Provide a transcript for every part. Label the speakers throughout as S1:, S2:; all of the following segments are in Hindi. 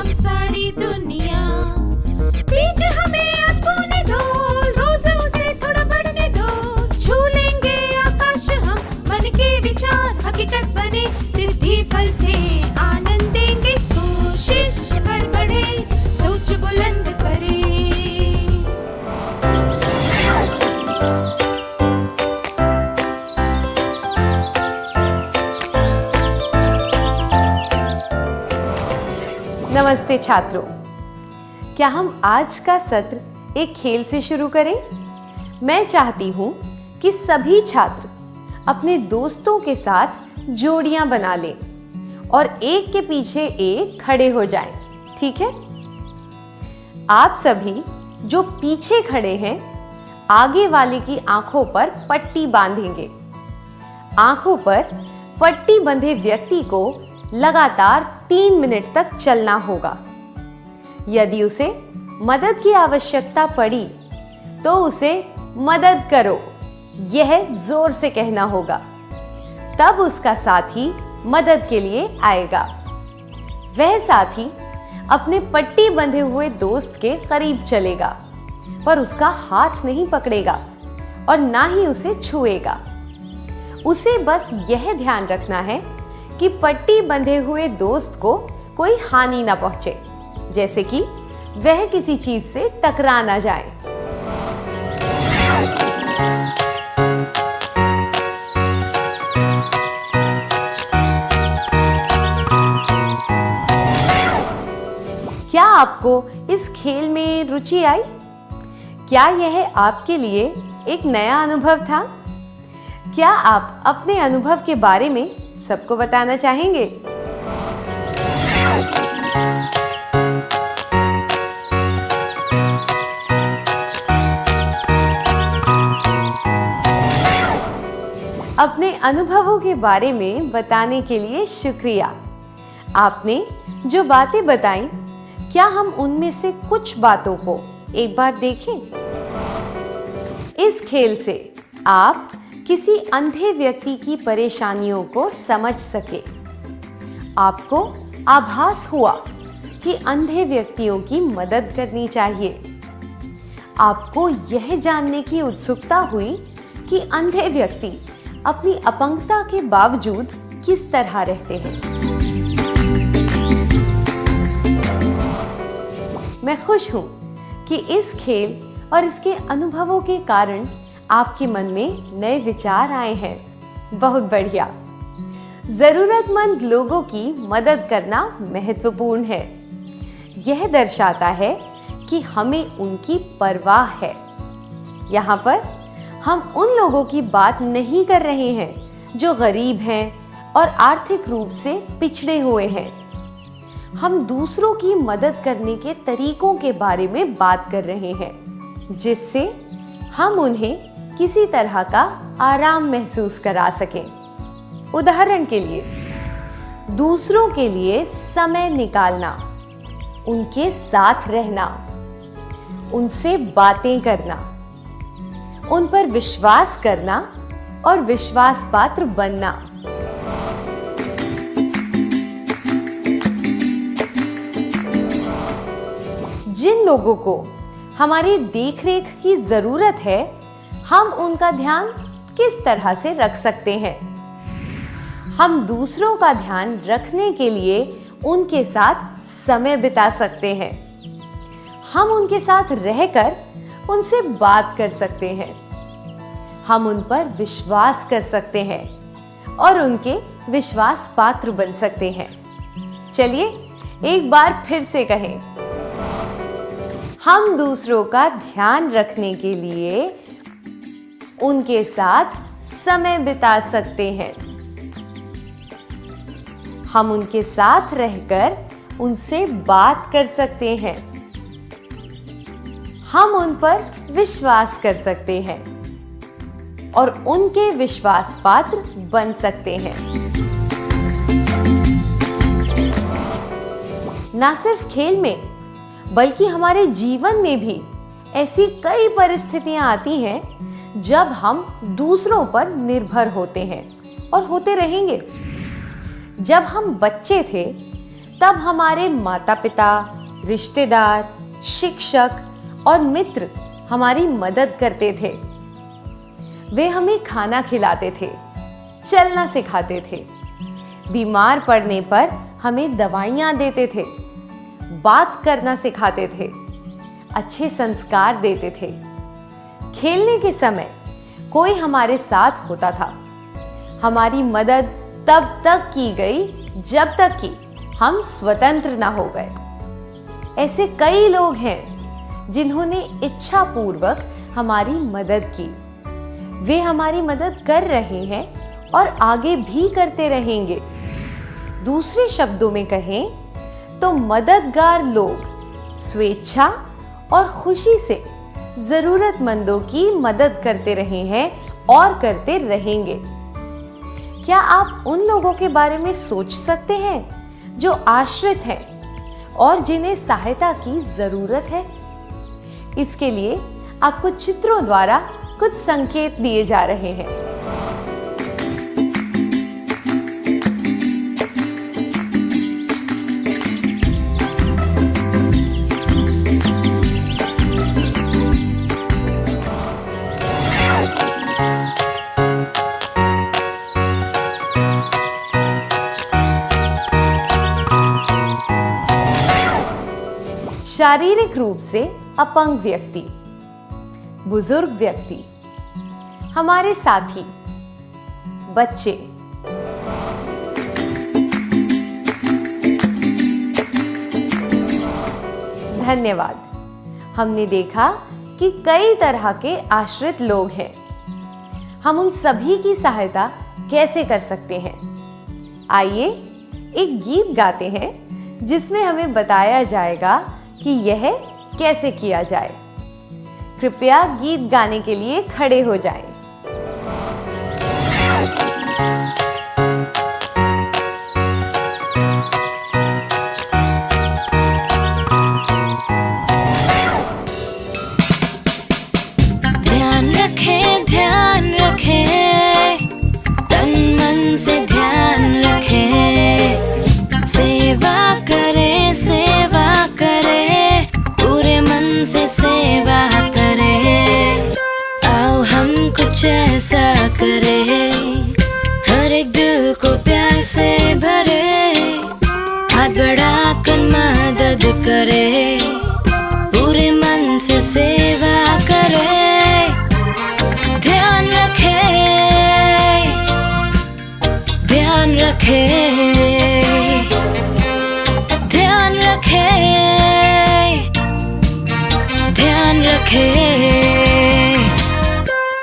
S1: हम सारी दुनिया। बीच हमें आज बोने दो, रोज उसे थोड़ा बढ़ने दो। छू लेंगे आकाश हम, मन के विचार हकीकत बने। सिद्धि फल से आनंद देंगे, कोशिश कर बढ़े, सोच बुलंद करे।
S2: नमस्ते छात्रों, क्या हम आज का सत्र एक खेल से शुरू करें? मैं चाहती हूँ कि सभी छात्र अपने दोस्तों के साथ जोड़ियां बना लें और एक के पीछे एक खड़े हो जाएं, ठीक है? आप सभी जो पीछे खड़े हैं, आगे वाले की आंखों पर पट्टी बांधेंगे। आंखों पर पट्टी बंधे व्यक्ति को लगातार 3 मिनट तक चलना होगा। यदि उसे मदद की आवश्यकता पड़ी तो उसे मदद करो, यह जोर से कहना होगा। तब उसका साथी मदद के लिए आएगा। वह साथी अपने पट्टी बंधे हुए दोस्त के करीब चलेगा, पर उसका हाथ नहीं पकड़ेगा और ना ही उसे छुएगा। उसे बस यह ध्यान रखना है कि पट्टी बंधे हुए दोस्त को कोई हानि ना पहुंचे, जैसे कि वह किसी चीज से टकरा ना जाए। क्या आपको इस खेल में रुचि आई? क्या यह आपके लिए एक नया अनुभव था? क्या आप अपने अनुभव के बारे में सबको बताना चाहेंगे? अपने अनुभवों के बारे में बताने के लिए शुक्रिया। आपने जो बातें बताई, क्या हम उनमें से कुछ बातों को एक बार देखें? इस खेल से आप किसी अंधे व्यक्ति की परेशानियों को समझ सके। आपको आभास हुआ कि अंधे व्यक्तियों की मदद करनी चाहिए। आपको यह जानने की उत्सुकता हुई कि अंधे व्यक्ति अपनी अपंगता के बावजूद किस तरह रहते हैं। मैं खुश हूं कि इस खेल और इसके अनुभवों के कारण आपके मन में नए विचार आए हैं। बहुत बढ़िया। जरूरतमंद लोगों की मदद करना महत्वपूर्ण है। यह दर्शाता है कि हमें उनकी परवाह है। यहाँ पर हम उन लोगों की बात नहीं कर रहे हैं जो गरीब हैं और आर्थिक रूप से पिछड़े हुए हैं। हम दूसरों की मदद करने के तरीकों के बारे में बात कर रहे हैं, जिससे हम उन्हें किसी तरह का आराम महसूस करा सकें। उदाहरण के लिए, दूसरों के लिए समय निकालना, उनके साथ रहना, उनसे बातें करना, उन पर विश्वास करना और विश्वास पात्र बनना। जिन लोगों को हमारी देखरेख की जरूरत है, हम उनका ध्यान किस तरह से रख सकते हैं? हम दूसरों का ध्यान रखने के लिए उनके साथ समय बिता सकते हैं। हम उनके साथ रहकर उनसे बात कर सकते हैं। हम उन पर विश्वास कर सकते हैं और उनके विश्वास पात्र बन सकते हैं। चलिए एक बार फिर से कहें, हम दूसरों का ध्यान रखने के लिए उनके साथ समय बिता सकते हैं। हम उनके साथ रहकर उनसे बात कर सकते हैं। हम उन पर विश्वास कर सकते हैं और उनके विश्वास पात्र बन सकते हैं। ना सिर्फ खेल में, बल्कि हमारे जीवन में भी ऐसी कई परिस्थितियां आती हैं जब हम दूसरों पर निर्भर होते हैं और होते रहेंगे। जब हम बच्चे थे तब हमारे माता पिता, रिश्तेदार, शिक्षक और मित्र हमारी मदद करते थे। वे हमें खाना खिलाते थे, चलना सिखाते थे, बीमार पड़ने पर हमें दवाइयाँ देते थे, बात करना सिखाते थे, अच्छे संस्कार देते थे। खेलने के समय कोई हमारे साथ होता था। हमारी मदद तब तक की गई जब तक कि हम स्वतंत्र ना हो गए। ऐसे कई लोग हैं जिन्होंने इच्छा पूर्वक हमारी मदद की। वे हमारी मदद कर रहे हैं और आगे भी करते रहेंगे। दूसरे शब्दों में कहें तो मददगार लोग स्वेच्छा और खुशी से जरूरतमंदों की मदद करते रहे हैं और करते रहेंगे। क्या आप उन लोगों के बारे में सोच सकते हैं जो आश्रित हैं और जिन्हें सहायता की जरूरत है? इसके लिए आपको चित्रों द्वारा कुछ संकेत दिए जा रहे हैं। शारीरिक रूप से अपंग व्यक्ति, बुजुर्ग व्यक्ति, हमारे साथी, बच्चे। धन्यवाद। हमने देखा कि कई तरह के आश्रित लोग हैं। हम उन सभी की सहायता कैसे कर सकते हैं? आइए एक गीत गाते हैं जिसमें हमें बताया जाएगा कि यह कैसे किया जाए। कृपया गीत गाने के लिए खड़े हो जाएं।
S3: ध्यान रखें, तन मन से ध्यान रखें, सेवा करें, पूरे मन से सेवा करें। आओ हम कुछ ऐसा करें, हर एक दिल को प्यार से भरे, हाथ बढ़ाकर मदद करे, पूरे मन से सेवा करे। ध्यान रखे,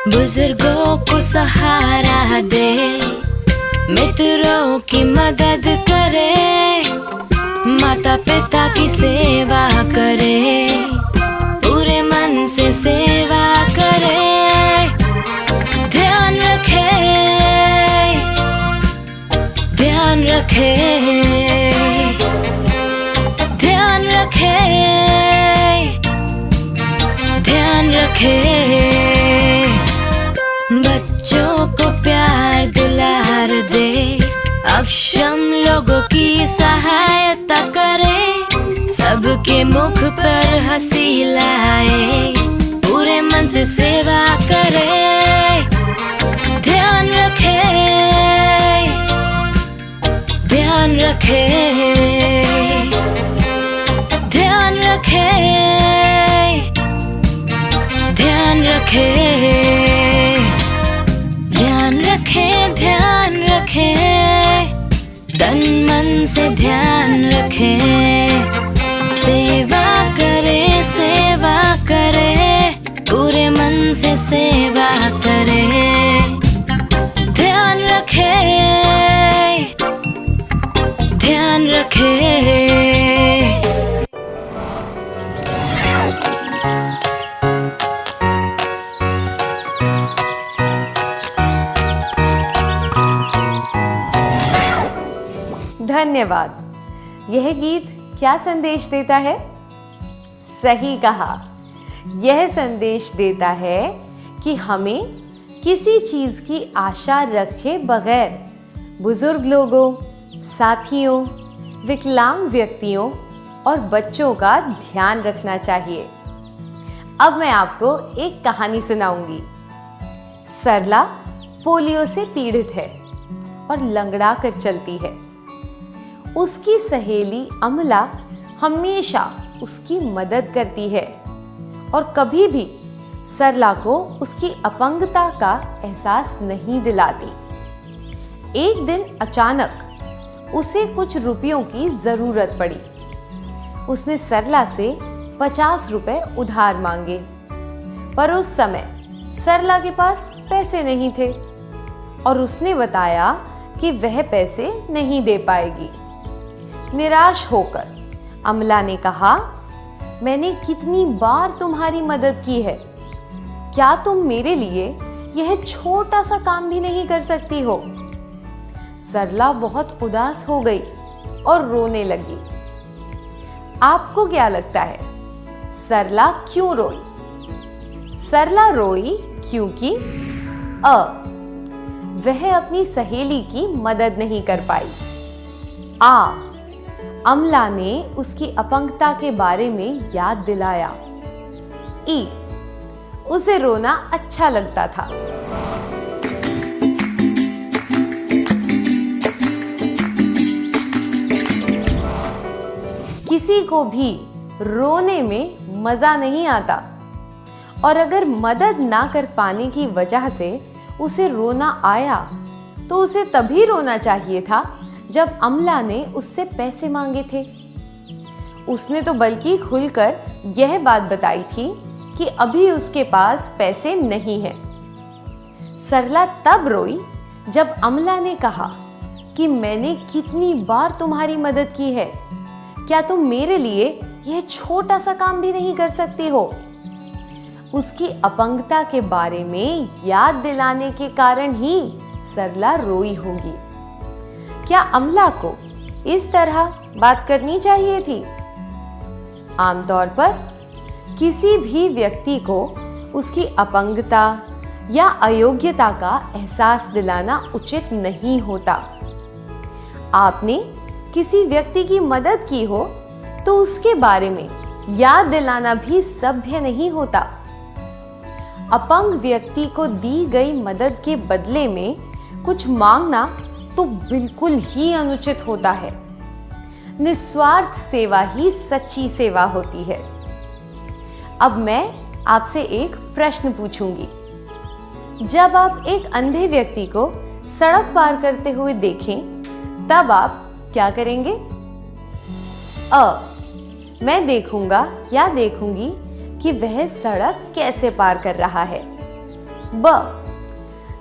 S3: बुजुर्गों को सहारा दे, मित्रों की मदद करे, माता पिता की सेवा करे, पूरे मन से सेवा करे। ध्यान रखे, बच्चों को प्यार दुलार दे, अक्षम लोगों की सहायता करे, सबके मुख पर हंसी लाए, पूरे मन से सेवा करे। ध्यान रखे, तन मन से ध्यान रखे, सेवा करे, पूरे मन से सेवा करे। ध्यान रखे।
S2: धन्यवाद। यह गीत क्या संदेश देता है? सही कहा, यह संदेश देता है कि हमें किसी चीज की आशा रखे बगैर बुजुर्ग लोगों, साथियों, विकलांग व्यक्तियों और बच्चों का ध्यान रखना चाहिए। अब मैं आपको एक कहानी सुनाऊंगी। सरला पोलियो से पीड़ित है और लंगड़ा कर चलती है। उसकी सहेली अमला हमेशा उसकी मदद करती है और कभी भी सरला को उसकी अपंगता का एहसास नहीं दिलाती। एक दिन अचानक उसे कुछ रुपयों की जरूरत पड़ी। उसने सरला से 50 रुपए उधार मांगे, पर उस समय सरला के पास पैसे नहीं थे और उसने बताया कि वह पैसे नहीं दे पाएगी। निराश होकर अमला ने कहा, मैंने कितनी बार तुम्हारी मदद की है, क्या तुम मेरे लिए यह छोटा सा काम भी नहीं कर सकती हो? सरला बहुत उदास हो गई और रोने लगी। आपको क्या लगता है सरला क्यों रोई? सरला रोई क्योंकि वह अपनी सहेली की मदद नहीं कर पाई। अमला ने उसकी अपंगता के बारे में याद दिलाया। उसे रोना अच्छा लगता था। किसी को भी रोने में मजा नहीं आता और अगर मदद ना कर पाने की वजह से उसे रोना आया तो उसे तभी रोना चाहिए था जब अमला ने उससे पैसे मांगे थे। उसने तो बल्कि खुलकर यह बात बताई थी कि अभी उसके पास पैसे नहीं हैं। सरला तब रोई जब अमला ने कहा कि मैंने कितनी बार तुम्हारी मदद की है, क्या तुम मेरे लिए यह छोटा सा काम भी नहीं कर सकती हो? उसकी अपंगता के बारे में याद दिलाने के कारण ही सरला रोई होगी। क्या अमला को इस तरह बात करनी चाहिए थी? आमतौर पर किसी भी व्यक्ति को उसकी अपंगता या अयोग्यता का एहसास दिलाना उचित नहीं होता। आपने किसी व्यक्ति की मदद की हो तो उसके बारे में याद दिलाना भी सभ्य नहीं होता। अपंग व्यक्ति को दी गई मदद के बदले में कुछ मांगना तो बिल्कुल ही अनुचित होता है। निस्वार्थ सेवा ही सच्ची सेवा होती है। अब मैं आपसे एक प्रश्न पूछूंगी। जब आप एक अंधे व्यक्ति को सड़क पार करते हुए देखें, तब आप क्या करेंगे? मैं देखूंगा या देखूंगी कि वह सड़क कैसे पार कर रहा है।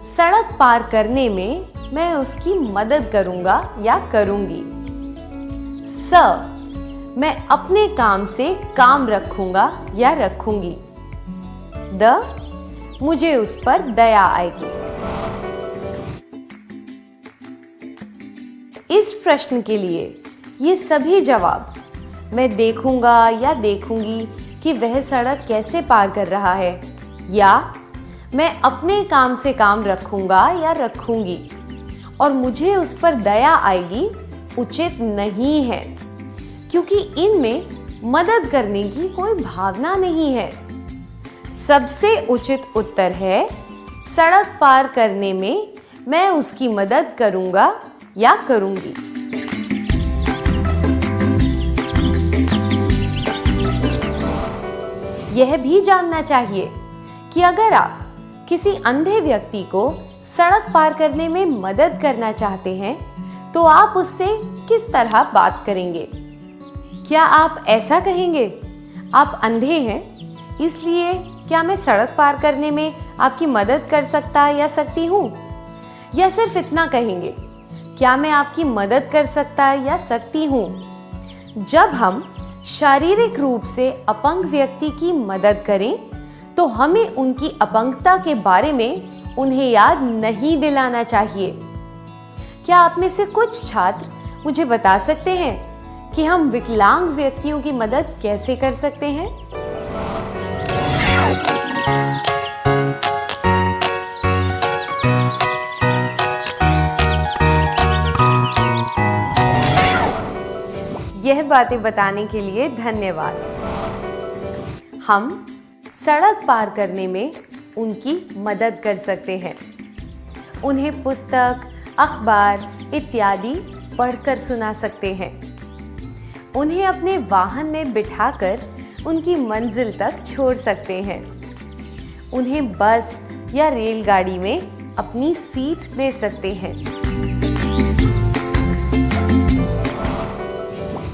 S2: सड़क पार करने में मैं उसकी मदद करूंगा या करूंगी। मैं अपने काम से काम रखूंगा या रखूंगी। मुझे उस पर दया आएगी। इस प्रश्न के लिए ये सभी जवाब मैं देखूंगा या देखूंगी कि वह सड़क कैसे पार कर रहा है, या मैं अपने काम से काम रखूंगा या रखूंगी और मुझे उस पर दया आएगी उचित नहीं है, क्योंकि इनमें मदद करने की कोई भावना नहीं है। सबसे उचित उत्तर है सड़क पार करने में मैं उसकी मदद करूंगा या करूंगी। यह भी जानना चाहिए कि अगर आप किसी अंधे व्यक्ति को सड़क पार करने में मदद करना चाहते हैं तो आप उससे किस तरह बात करेंगे? क्या आप ऐसा कहेंगे, आप अंधे हैं इसलिए क्या मैं सड़क पार करने में आपकी मदद कर सकता या सकती हूँ? या सिर्फ इतना कहेंगे, क्या मैं आपकी मदद कर सकता या सकती हूँ? जब हम शारीरिक रूप से अपंग व्यक्ति की मदद करें तो हमें उनकी अपंगता के बारे में उन्हें याद नहीं दिलाना चाहिए। क्या आप में से कुछ छात्र मुझे बता सकते हैं कि हम विकलांग व्यक्तियों की मदद कैसे कर सकते हैं? यह बातें बताने के लिए धन्यवाद। हम सड़क पार करने में उनकी मदद कर सकते हैं। उन्हें पुस्तक, अखबार इत्यादि पढ़कर सुना सकते हैं। उन्हें अपने वाहन में बिठाकर उनकी मंजिल तक छोड़ सकते हैं। उन्हें बस या रेलगाड़ी में अपनी सीट दे सकते हैं।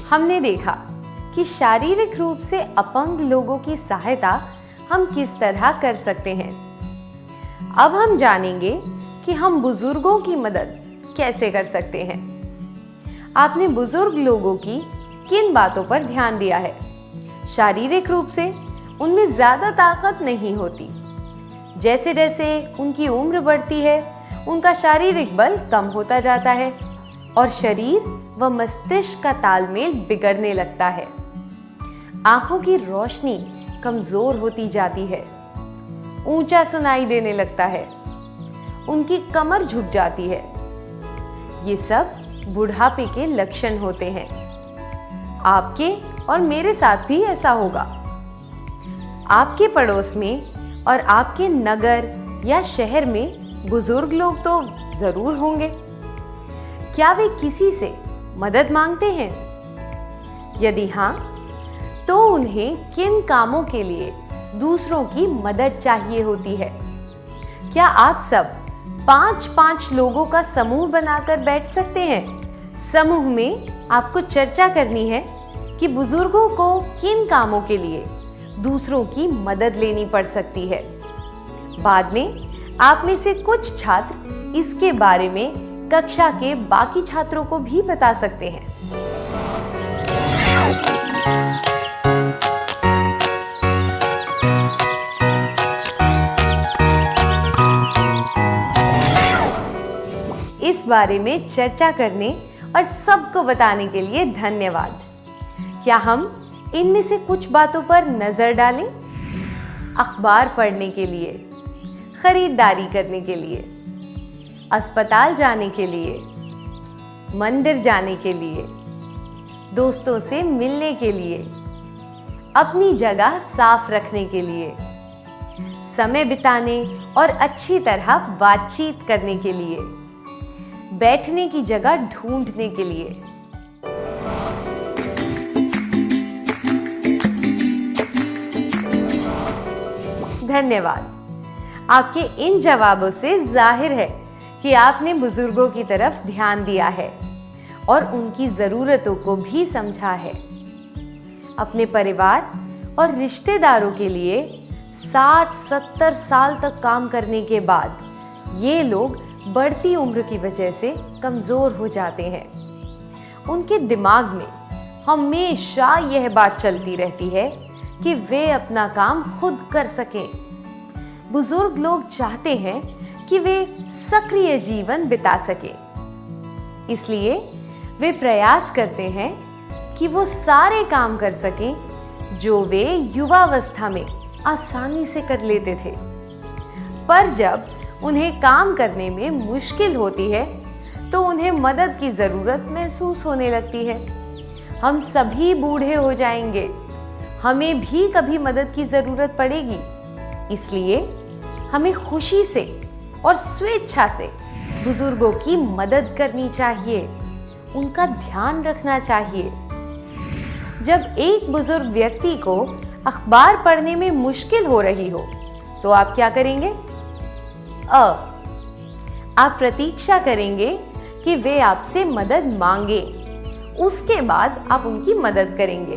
S2: हमने देखा कि शारीरिक रूप से अपंग लोगों की सहायता हम किस तरह कर सकते हैं। अब हम जानेंगे कि हम बुजुर्गों की मदद कैसे कर सकते हैं। आपने बुजुर्ग लोगों की किन बातों पर ध्यान दिया है? शारीरिक रूप से उनमें ज्यादा ताकत नहीं होती। जैसे जैसे उनकी उम्र बढ़ती है, उनका शारीरिक बल कम होता जाता है और शरीर व मस्तिष्क का तालमेल बिगड़ने लगता है। आंखों की रोशनी कमजोर होती जाती है, ऊंचा सुनाई देने लगता है, उनकी कमर झुक जाती है। ये सब बुढ़ापे के लक्षण होते हैं। आपके और मेरे साथ भी ऐसा होगा। आपके पड़ोस में और आपके नगर या शहर में बुजुर्ग लोग तो जरूर होंगे। क्या वे किसी से मदद मांगते हैं? यदि हाँ, तो उन्हें किन कामों के लिए दूसरों की मदद चाहिए होती है? क्या आप सब 5-5 लोगों का समूह बनाकर बैठ सकते हैं? समूह में आपको चर्चा करनी है कि बुजुर्गों को किन कामों के लिए दूसरों की मदद लेनी पड़ सकती है। बाद में आप में से कुछ छात्र इसके बारे में कक्षा के बाकी छात्रों को भी बता सकते हैं। इस बारे में चर्चा करने और सबको बताने के लिए धन्यवाद। क्या हम इनमें से कुछ बातों पर नजर डालें? अखबार पढ़ने के लिए, खरीदारी करने के लिए, अस्पताल जाने के लिए, मंदिर जाने के लिए, दोस्तों से मिलने के लिए, अपनी जगह साफ रखने के लिए, समय बिताने और अच्छी तरह बातचीत करने के लिए, बैठने की जगह ढूंढने के लिए। धन्यवाद। आपके इन जवाबों से जाहिर है कि आपने बुजुर्गों की तरफ ध्यान दिया है और उनकी जरूरतों को भी समझा है। अपने परिवार और रिश्तेदारों के लिए 60-70 साल तक काम करने के बाद ये लोग बढ़ती उम्र की वजह से कमजोर हो जाते हैं। उनके दिमाग में हमेशा यह बात चलती रहती है कि वे अपना काम खुद कर सकें। बुजुर्ग लोग चाहते हैं कि वे सक्रिय जीवन बिता सकें, इसलिए वे प्रयास करते हैं कि वो सारे काम कर सकें जो वे युवावस्था में आसानी से कर लेते थे। पर जब उन्हें काम करने में मुश्किल होती है तो उन्हें मदद की जरूरत महसूस होने लगती है। हम सभी बूढ़े हो जाएंगे, हमें भी कभी मदद की जरूरत पड़ेगी। इसलिए हमें खुशी से और स्वेच्छा से बुजुर्गों की मदद करनी चाहिए, उनका ध्यान रखना चाहिए। जब एक बुजुर्ग व्यक्ति को अखबार पढ़ने में मुश्किल हो रही हो तो आप क्या करेंगे? आप प्रतीक्षा करेंगे कि वे आपसे मदद मांगे, उसके बाद आप उनकी मदद करेंगे।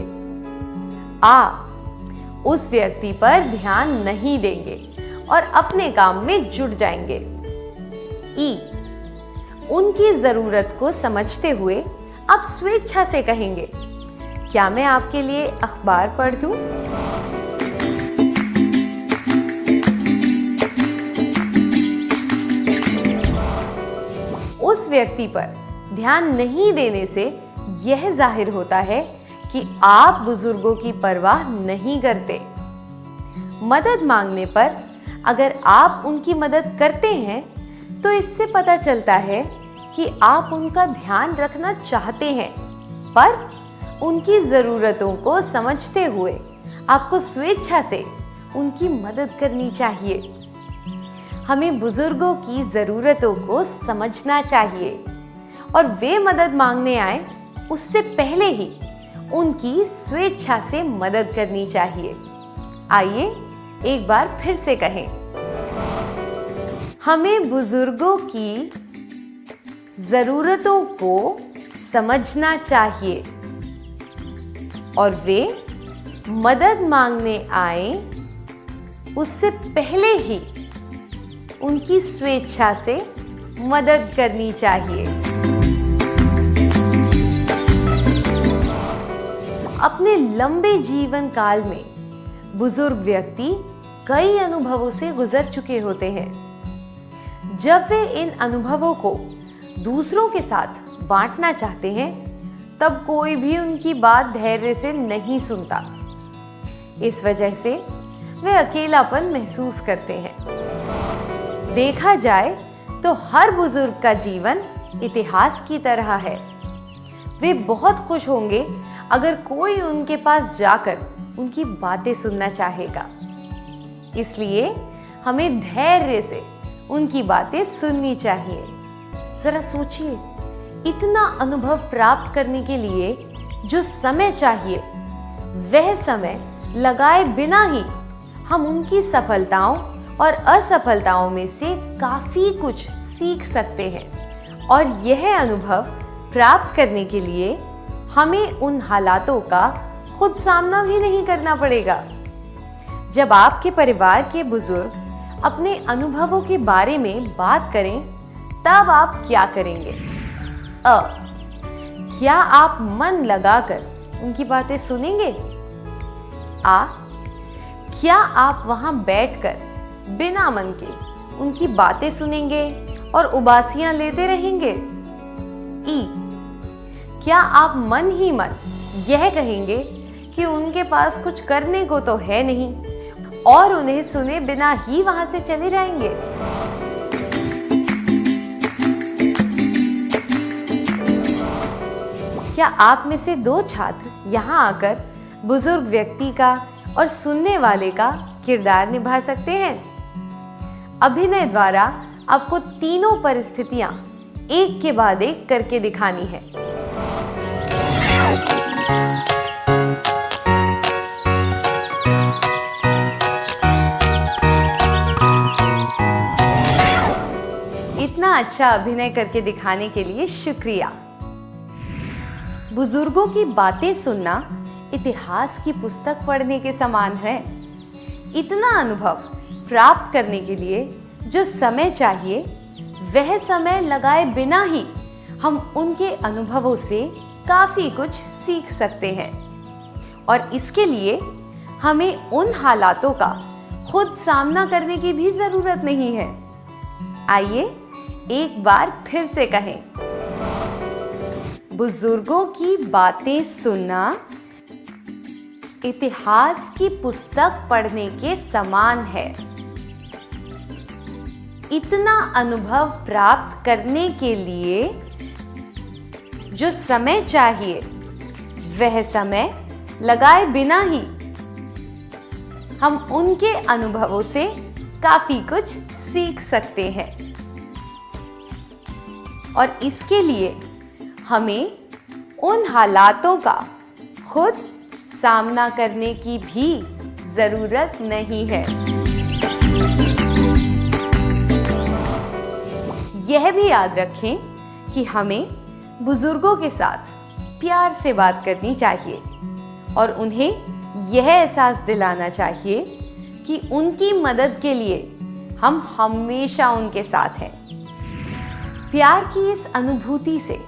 S2: उस व्यक्ति पर ध्यान नहीं देंगे और अपने काम में जुट जाएंगे। उनकी जरूरत को समझते हुए आप स्वेच्छा से कहेंगे, क्या मैं आपके लिए अखबार पढ़ दूं? उस व्यक्ति पर ध्यान नहीं देने से यह जाहिर होता है कि आप बुजुर्गों की परवाह नहीं करते। मदद मांगने पर अगर आप उनकी मदद करते हैं तो इससे पता चलता है कि आप उनका ध्यान रखना चाहते हैं, पर उनकी ज़रूरतों को समझते हुए आपको स्वेच्छा से उनकी मदद करनी चाहिए। हमें बुजुर्गों की ज़रूरतों को समझना चाहिए और वे मदद मांगने आए उससे पहले ही उनकी स्वेच्छा से मदद करनी चाहिए। आइए एक बार फिर से कहें, हमें बुजुर्गों की ज़रूरतों को समझना चाहिए और वे मदद मांगने आए उससे पहले ही उनकी स्वेच्छा से मदद करनी चाहिए। अपने लंबे जीवन काल में बुजुर्ग व्यक्ति कई अनुभवों से गुजर चुके होते हैं। जब वे इन अनुभवों को दूसरों के साथ बांटना चाहते हैं, तब कोई भी उनकी बात धैर्य से नहीं सुनता। इस वजह से वे अकेलापन महसूस करते हैं। देखा जाए तो हर बुजुर्ग का जीवन इतिहास की तरह है। वे बहुत खुश होंगे अगर कोई उनके पास जाकर उनकी बातें सुनना चाहेगा। इसलिए हमें धैर्य से उनकी बातें सुननी चाहिए। जरा सोचिए, इतना अनुभव प्राप्त करने के लिए जो समय चाहिए, वह समय लगाए बिना ही हम उनकी सफलताओं और असफलताओं में से काफी कुछ सीख सकते हैं। और यह अनुभव प्राप्त करने के लिए हमें उन हालातों का खुद सामना भी नहीं करना पड़ेगा। जब आपके परिवार के बुजुर्ग अपने अनुभवों के बारे में बात करें, तब आप क्या करेंगे? क्या आप मन लगाकर उनकी बातें सुनेंगे? क्या आप वहां बैठकर बिना मन के उनकी बातें सुनेंगे और उबासियां लेते रहेंगे? क्या आप मन ही मन यह कहेंगे कि उनके पास कुछ करने को तो है नहीं और उन्हें सुने बिना ही वहां से चले जाएंगे? क्या आप में से दो छात्र यहाँ आकर बुजुर्ग व्यक्ति का और सुनने वाले का किरदार निभा सकते हैं? अभिनय द्वारा आपको तीनों परिस्थितियां एक के बाद एक करके दिखानी है। इतना अच्छा अभिनय करके दिखाने के लिए शुक्रिया। बुजुर्गों की बातें सुनना इतिहास की पुस्तक पढ़ने के समान है। इतना अनुभव प्राप्त करने के लिए जो समय चाहिए, वह समय लगाए बिना ही हम उनके अनुभवों से काफी कुछ सीख सकते हैं। और इसके लिए हमें उन हालातों का खुद सामना करने की भी जरूरत नहीं है। आइए एक बार फिर से कहें, बुजुर्गों की बातें सुनना इतिहास की पुस्तक पढ़ने के समान है। इतना अनुभव प्राप्त करने के लिए जो समय चाहिए, वह समय लगाए बिना ही हम उनके अनुभवों से काफी कुछ सीख सकते हैं। और इसके लिए हमें उन हालातों का खुद सामना करने की भी जरूरत नहीं है। यह भी याद रखें कि हमें बुजुर्गों के साथ प्यार से बात करनी चाहिए और उन्हें यह एहसास दिलाना चाहिए कि उनकी मदद के लिए हम हमेशा उनके साथ हैं। प्यार की इस अनुभूति से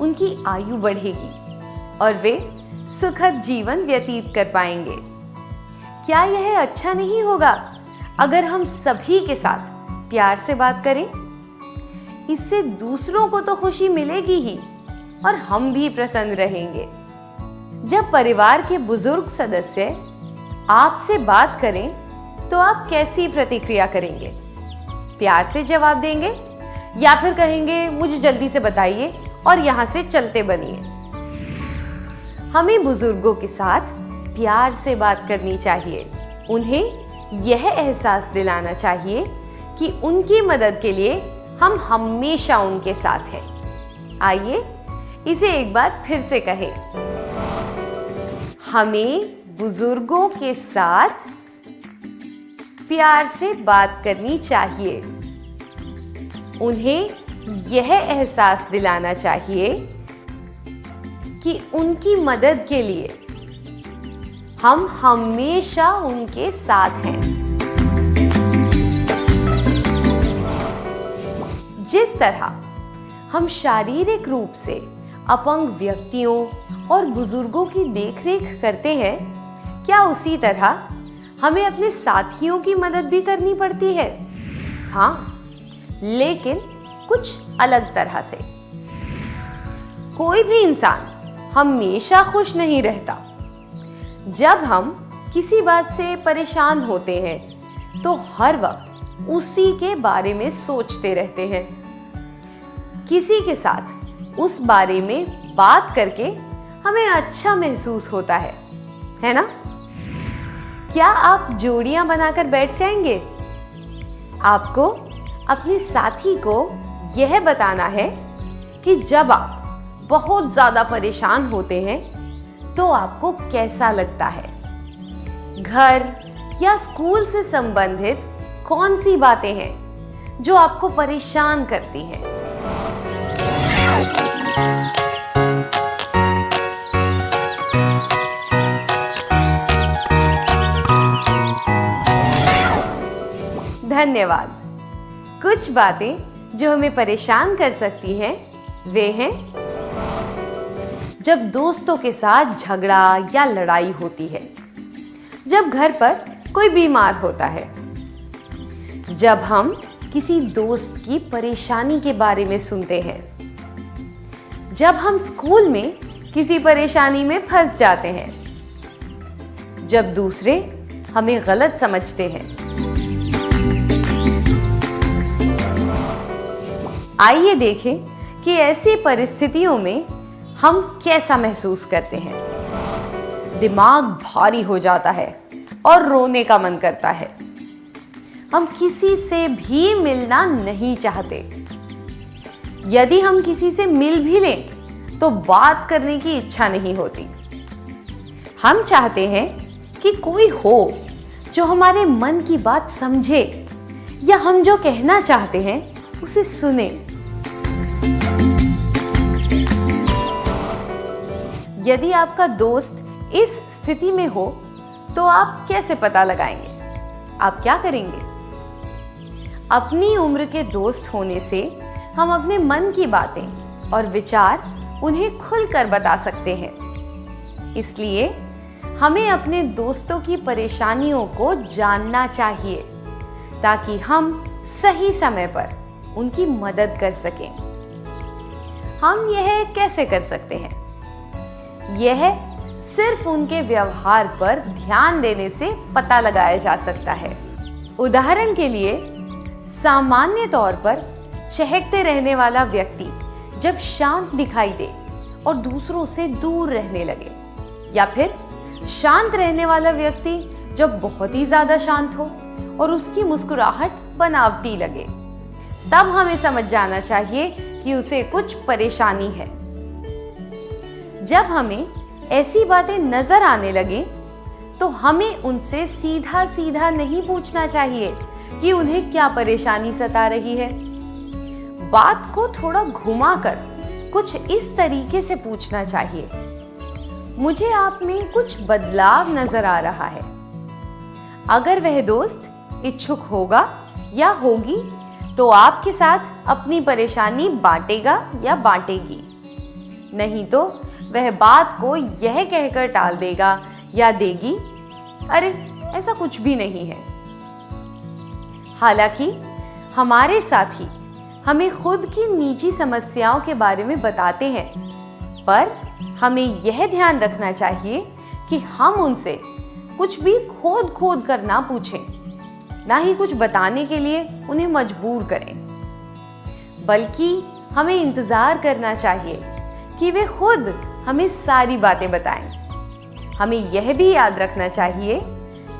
S2: उनकी आयु बढ़ेगी और वे सुखद जीवन व्यतीत कर पाएंगे। क्या यह अच्छा नहीं होगा अगर हम सभी के साथ प्यार से बात करें? इससे दूसरों को तो खुशी मिलेगी ही और हम भी प्रसन्न रहेंगे। जब परिवार के बुजुर्ग सदस्य आपसे बात करें तो आप कैसी प्रतिक्रिया करेंगे? प्यार से जवाब देंगे या फिर कहेंगे मुझे जल्दी से बताइए और यहाँ से चलते बनिए? हमें बुजुर्गों के साथ प्यार से बात करनी चाहिए। उन्हें यह एहसास दिलाना चाहिए कि उनकी मदद के लिए हम हमेशा उनके साथ हैं। आइए इसे एक बार फिर से कहें। हमें बुजुर्गों के साथ प्यार से बात करनी चाहिए। उन्हें यह एहसास दिलाना चाहिए कि उनकी मदद के लिए हम हमेशा उनके साथ हैं। जिस तरह हम शारीरिक रूप से अपंग व्यक्तियों और बुजुर्गों की देखरेख करते हैं, क्या उसी तरह हमें अपने साथियों की मदद भी करनी पड़ती है? हाँ, लेकिन कुछ अलग तरह से। कोई भी इंसान हमेशा खुश नहीं रहता। जब हम किसी बात से परेशान होते हैं तो हर वक्त उसी के बारे में सोचते रहते हैं। किसी के साथ उस बारे में बात करके हमें अच्छा महसूस होता है ना? क्या आप जोड़ियां बनाकर बैठ जाएंगे? आपको अपने साथी को यह बताना है कि जब आप बहुत ज्यादा परेशान होते हैं तो आपको कैसा लगता है। घर या स्कूल से संबंधित कौन सी बातें हैं जो आपको परेशान करती हैं? धन्यवाद। कुछ बातें जो हमें परेशान कर सकती हैं वे हैं जब दोस्तों के साथ झगड़ा या लड़ाई होती है, जब घर पर कोई बीमार होता है, जब हम किसी दोस्त की परेशानी के बारे में सुनते हैं, जब हम स्कूल में किसी परेशानी में फंस जाते हैं, जब दूसरे हमें गलत समझते हैं। आइए देखें कि ऐसी परिस्थितियों में हम कैसा महसूस करते हैं। दिमाग भारी हो जाता है और रोने का मन करता है। हम किसी से भी मिलना नहीं चाहते। यदि हम किसी से मिल भी लें तो बात करने की इच्छा नहीं होती। हम चाहते हैं कि कोई हो जो हमारे मन की बात समझे या हम जो कहना चाहते हैं उसे सुने। यदि आपका दोस्त इस स्थिति में हो तो आप कैसे पता लगाएंगे? आप क्या करेंगे? अपनी उम्र के दोस्त होने से हम अपने मन की बातें और विचार उन्हें खुलकर बता सकते हैं। इसलिए हमें अपने दोस्तों की परेशानियों को जानना चाहिए ताकि हम सही समय पर उनकी मदद कर सकें। हम यह कैसे कर सकते हैं? यह सिर्फ उनके व्यवहार पर ध्यान देने से पता लगाया जा सकता है। उदाहरण के लिए, सामान्य तौर पर चहकते रहने वाला व्यक्ति जब शांत दिखाई दे और दूसरों से दूर रहने लगे, या फिर शांत रहने वाला व्यक्ति जब बहुत ही ज्यादा शांत हो और उसकी मुस्कुराहट बनावटी लगे, तब हमें समझ जाना चाहिए कि उसे कुछ परेशानी है। जब हमें ऐसी बातें नजर आने लगे तो हमें उनसे सीधा सीधा नहीं पूछना चाहिए कि उन्हें क्या परेशानी सता रही है। बात को थोड़ा घुमाकर कुछ इस तरीके से पूछना चाहिए, मुझे आप में कुछ बदलाव नजर आ रहा है। अगर वह दोस्त इच्छुक होगा या होगी तो आपके साथ अपनी परेशानी बांटेगा या बांटेगी। नहीं तो वह बात को यह कहकर टाल देगा या देगी, अरे ऐसा कुछ भी नहीं है। हालांकि हमारे साथी हमें खुद की निजी समस्याओं के बारे में बताते हैं, पर हमें यह ध्यान रखना चाहिए कि हम उनसे कुछ भी खोद खोद कर ना पूछें, ना ही कुछ बताने के लिए उन्हें मजबूर करें। बल्कि हमें इंतजार करना चाहिए कि वे खुद हमें सारी बातें बताएं। हमें यह भी याद रखना चाहिए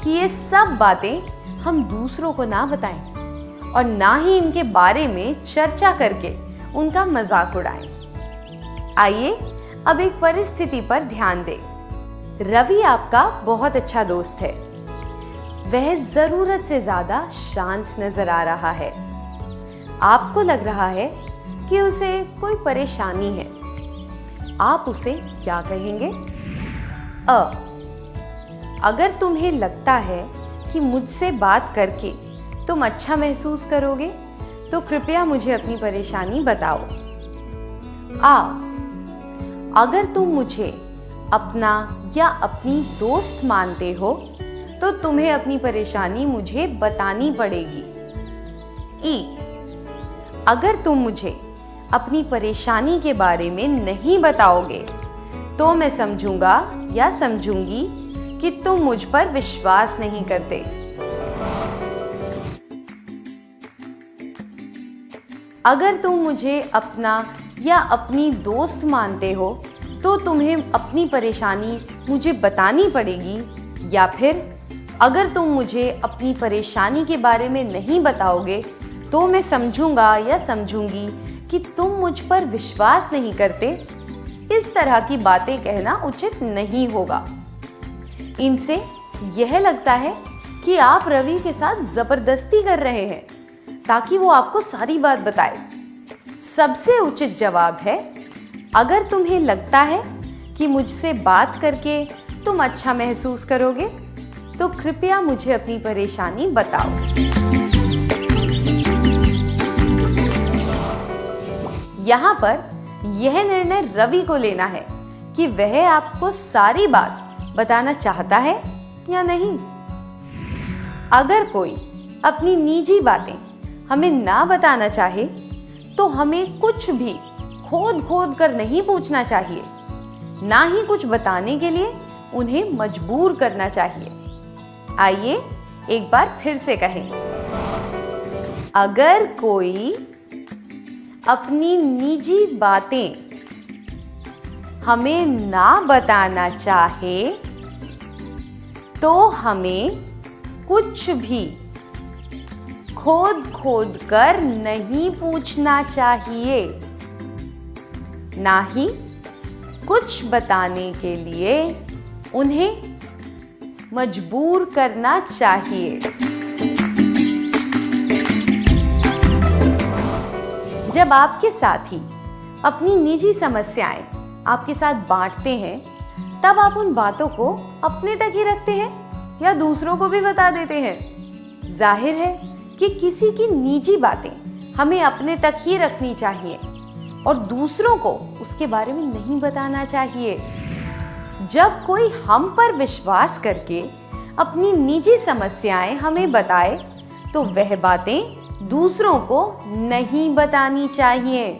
S2: कि ये सब बातें हम दूसरों को ना बताएं और ना ही इनके बारे में चर्चा करके उनका मजाक उड़ाएं। आइए अब एक परिस्थिति पर ध्यान दें। रवि आपका बहुत अच्छा दोस्त है। वह जरूरत से ज्यादा शांत नजर आ रहा है। आपको लग रहा है कि उसे कोई परेशानी है। आप उसे क्या कहेंगे? अगर तुम्हें लगता है कि मुझसे बात करके तुम अच्छा महसूस करोगे तो कृपया मुझे अपनी परेशानी बताओ। अगर तुम मुझे अपना या अपनी दोस्त मानते हो तो तुम्हें अपनी परेशानी मुझे बतानी पड़ेगी। अगर तुम मुझे अपनी परेशानी के बारे में नहीं बताओगे तो मैं समझूंगा या समझूंगी कि तुम मुझ पर विश्वास नहीं करते। अगर तुम मुझे अपना या अपनी दोस्त मानते हो तो तुम्हें अपनी परेशानी मुझे बतानी पड़ेगी। या फिर अगर तुम मुझे अपनी परेशानी के बारे में नहीं बताओगे तो मैं समझूंगा या समझूंगी कि तुम मुझ पर विश्वास नहीं करते। इस तरह की बातें कहना उचित नहीं होगा। इनसे यह लगता है कि आप रवि के साथ जबरदस्ती कर रहे हैं ताकि वो आपको सारी बात बताए। सबसे उचित जवाब है, अगर तुम्हें लगता है कि मुझसे बात करके तुम अच्छा महसूस करोगे तो कृपया मुझे अपनी परेशानी बताओ। यहाँ पर यह निर्णय रवि को लेना है कि वह आपको सारी बात बताना चाहता है या नहीं। अगर कोई अपनी निजी बातें हमें ना बताना चाहे तो हमें कुछ भी खोद कर नहीं पूछना चाहिए, ना ही कुछ बताने के लिए उन्हें मजबूर करना चाहिए। आइए एक बार फिर से कहें। अगर कोई अपनी निजी बातें हमें ना बताना चाहे तो हमें कुछ भी खोद कर नहीं पूछना चाहिए, ना ही कुछ बताने के लिए उन्हें मजबूर करना चाहिए। जब आपके साथी अपनी निजी समस्याएं आपके साथ बांटते हैं तब आप उन बातों को अपने तक ही रखते हैं या दूसरों को भी बता देते हैं? जाहिर है कि किसी की निजी बातें हमें अपने तक ही रखनी चाहिए और दूसरों को उसके बारे में नहीं बताना चाहिए। जब कोई हम पर विश्वास करके अपनी निजी समस्याएं हमें बताए तो वह बातें दूसरों को नहीं बतानी चाहिए,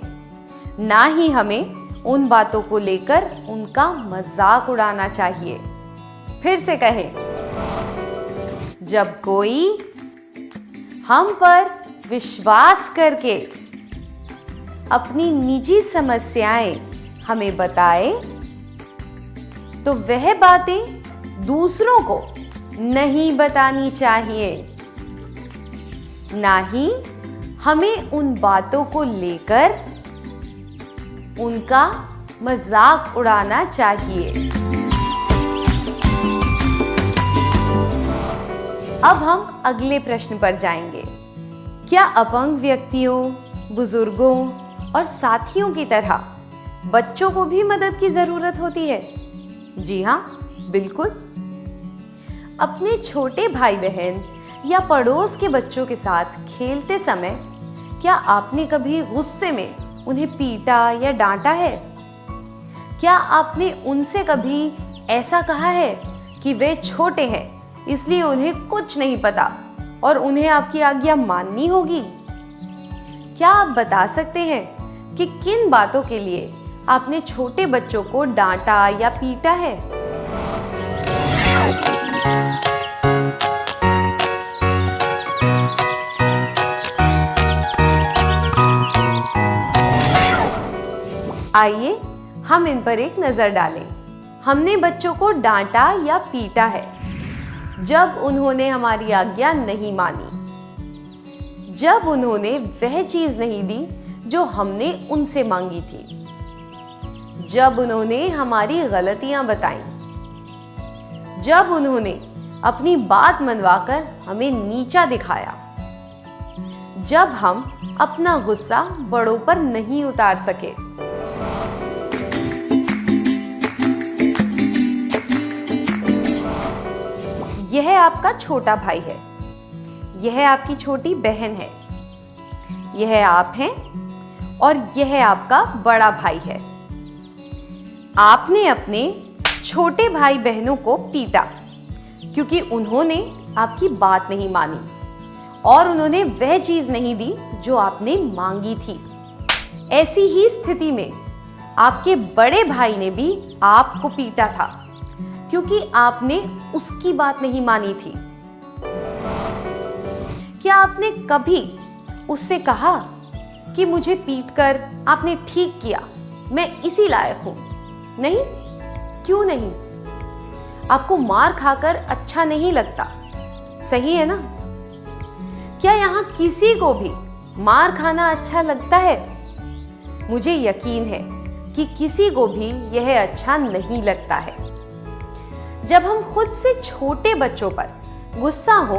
S2: ना ही हमें उन बातों को लेकर उनका मजाक उड़ाना चाहिए। फिर से कहें, जब कोई हम पर विश्वास करके अपनी निजी समस्याएं हमें बताए तो वह बातें दूसरों को नहीं बतानी चाहिए, ना ही हमें उन बातों को लेकर उनका मजाक उड़ाना चाहिए। अब हम अगले प्रश्न पर जाएंगे। क्या अपंग व्यक्तियों, बुजुर्गों और साथियों की तरह बच्चों को भी मदद की जरूरत होती है? जी हाँ, बिल्कुल। अपने छोटे भाई बहन या पड़ोस के बच्चों के साथ खेलते समय क्या आपने कभी गुस्से में उन्हें पीटा या डांटा है? क्या आपने उनसे कभी ऐसा कहा है कि वे छोटे हैं इसलिए उन्हें कुछ नहीं पता और उन्हें आपकी आज्ञा माननी होगी? क्या आप बता सकते हैं कि किन बातों के लिए आपने छोटे बच्चों को डांटा या पीटा है? आइए हम इन पर एक नजर डालें। हमने बच्चों को डांटा या पीटा है जब उन्होंने हमारी आज्ञा नहीं मानी, जब उन्होंने वह चीज नहीं दी जो हमने उनसे मांगी थी, जब उन्होंने हमारी गलतियां बताई, जब उन्होंने अपनी बात मनवाकर हमें नीचा दिखाया, जब हम अपना गुस्सा बड़ों पर नहीं उतार सके। यह आपका छोटा भाई है, यह आपकी छोटी बहन है, यह आप हैं और यह आपका बड़ा भाई है। आपने अपने छोटे भाई बहनों को पीटा क्योंकि उन्होंने आपकी बात नहीं मानी और उन्होंने वह चीज नहीं दी जो आपने मांगी थी। ऐसी ही स्थिति में आपके बड़े भाई ने भी आपको पीटा था क्योंकि आपने उसकी बात नहीं मानी थी। क्या आपने कभी उससे कहा कि मुझे पीटकर आपने ठीक किया, मैं इसी लायक हूं? नहीं। क्यों नहीं? आपको मार खाकर अच्छा नहीं लगता, सही है ना? क्या यहां किसी को भी मार खाना अच्छा लगता है? मुझे यकीन है कि किसी को भी यह अच्छा नहीं लगता है। जब हम खुद से छोटे बच्चों पर गुस्सा हो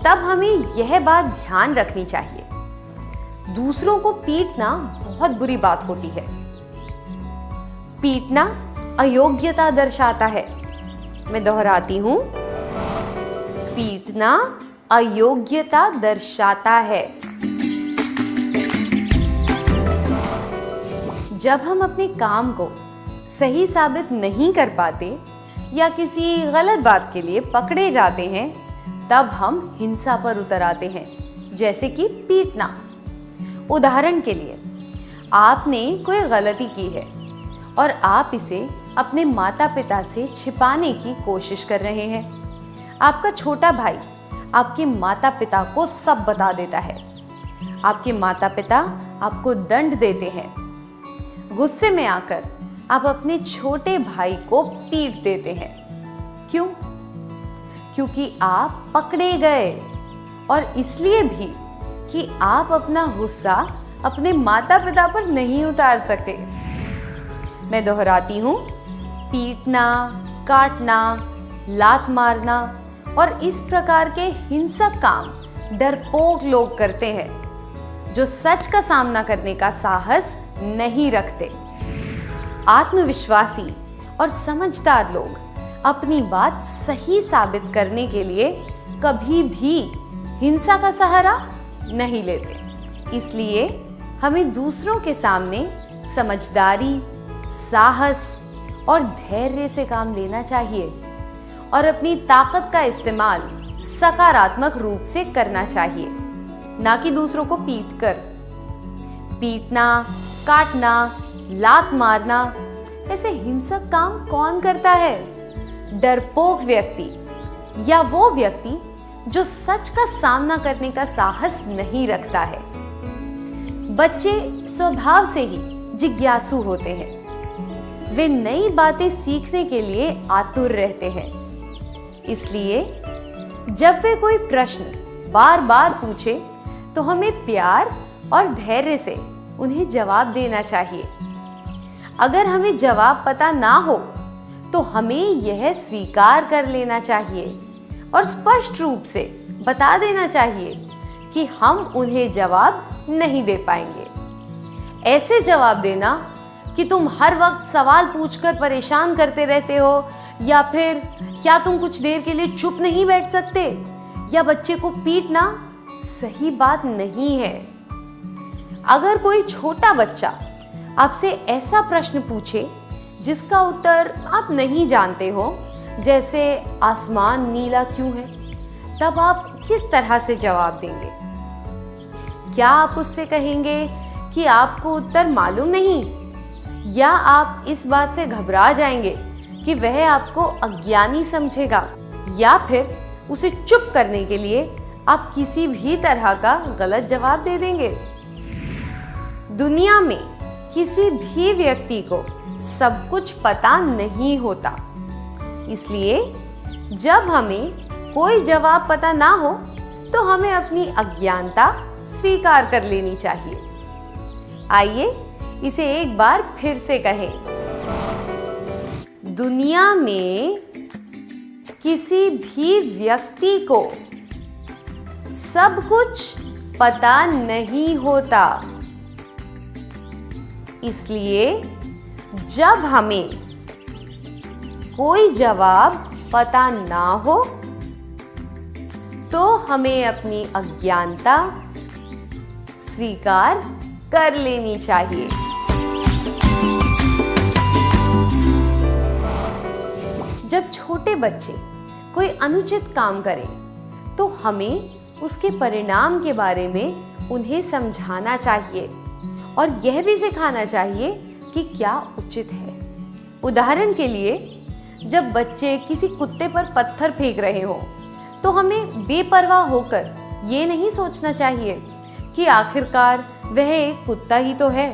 S2: तब हमें यह बात ध्यान रखनी चाहिए, दूसरों को पीटना बहुत बुरी बात होती है। पीटना अयोग्यता दर्शाता है। मैं दोहराती हूं, पीटना अयोग्यता दर्शाता है। जब हम अपने काम को सही साबित नहीं कर पाते या किसी गलत बात के लिए पकड़े जाते हैं तब हम हिंसा पर उतर आते हैं, जैसे कि पीटना। उदाहरण के लिए, आपने कोई गलती की है और आप इसे अपने माता पिता से छिपाने की कोशिश कर रहे हैं। आपका छोटा भाई आपके माता पिता को सब बता देता है। आपके माता पिता आपको दंड देते हैं। गुस्से में आकर आप अपने छोटे भाई को पीट देते हैं। क्यों? क्योंकि आप पकड़े गए, और इसलिए भी कि आप अपना गुस्सा अपने माता पिता पर नहीं उतार सके। मैं दोहराती हूं, पीटना, काटना, लात मारना और इस प्रकार के हिंसक काम डरपोक लोग करते हैं जो सच का सामना करने का साहस नहीं रखते। आत्मविश्वासी और समझदार लोग अपनी बात सही साबित करने के लिए कभी भी हिंसा का सहारा नहीं लेते। इसलिए हमें दूसरों के सामने समझदारी, साहस और धैर्य से काम लेना चाहिए और अपनी ताकत का इस्तेमाल सकारात्मक रूप से करना चाहिए, ना कि दूसरों को पीटकर। पीटना, काटना, लात मारना ऐसे हिंसक काम कौन करता है? डरपोक व्यक्ति या वो व्यक्ति जो सच का सामना करने का साहस नहीं रखता है। बच्चे स्वभाव से ही जिज्ञासु होते हैं। वे नई बातें सीखने के लिए आतुर रहते हैं। इसलिए जब वे कोई प्रश्न बार बार पूछे तो हमें प्यार और धैर्य से उन्हें जवाब देना चाहिए। अगर हमें जवाब पता ना हो तो हमें यह स्वीकार कर लेना चाहिए और स्पष्ट रूप से बता देना चाहिए कि हम उन्हें जवाब नहीं दे पाएंगे। ऐसे जवाब देना कि तुम हर वक्त सवाल पूछकर परेशान करते रहते हो, या फिर क्या तुम कुछ देर के लिए चुप नहीं बैठ सकते, या बच्चे को पीटना सही बात नहीं है। अगर कोई छोटा बच्चा आपसे ऐसा प्रश्न पूछे जिसका उत्तर आप नहीं जानते हो, जैसे आसमान नीला क्यों है, तब आप किस तरह से जवाब देंगे? क्या आप उससे कहेंगे कि आपको उत्तर मालूम नहीं, या आप इस बात से घबरा जाएंगे कि वह आपको अज्ञानी समझेगा, या फिर उसे चुप करने के लिए आप किसी भी तरह का गलत जवाब दे देंगे? दुनिया में किसी भी व्यक्ति को सब कुछ पता नहीं होता। इसलिए जब हमें कोई जवाब पता ना हो तो हमें अपनी अज्ञानता स्वीकार कर लेनी चाहिए। आइए इसे एक बार फिर से कहें। दुनिया में किसी भी व्यक्ति को सब कुछ पता नहीं होता। इसलिए जब हमें कोई जवाब पता ना हो तो हमें अपनी अज्ञानता स्वीकार कर लेनी चाहिए। जब छोटे बच्चे कोई अनुचित काम करें तो हमें उसके परिणाम के बारे में उन्हें समझाना चाहिए और यह भी सिखाना चाहिए कि क्या उचित है। उदाहरण के लिए जब बच्चे किसी कुत्ते पर पत्थर फेंक रहे हो तो हमें बेपरवाह होकर ये नहीं सोचना चाहिए कि आखिरकार वह एक कुत्ता ही तो है,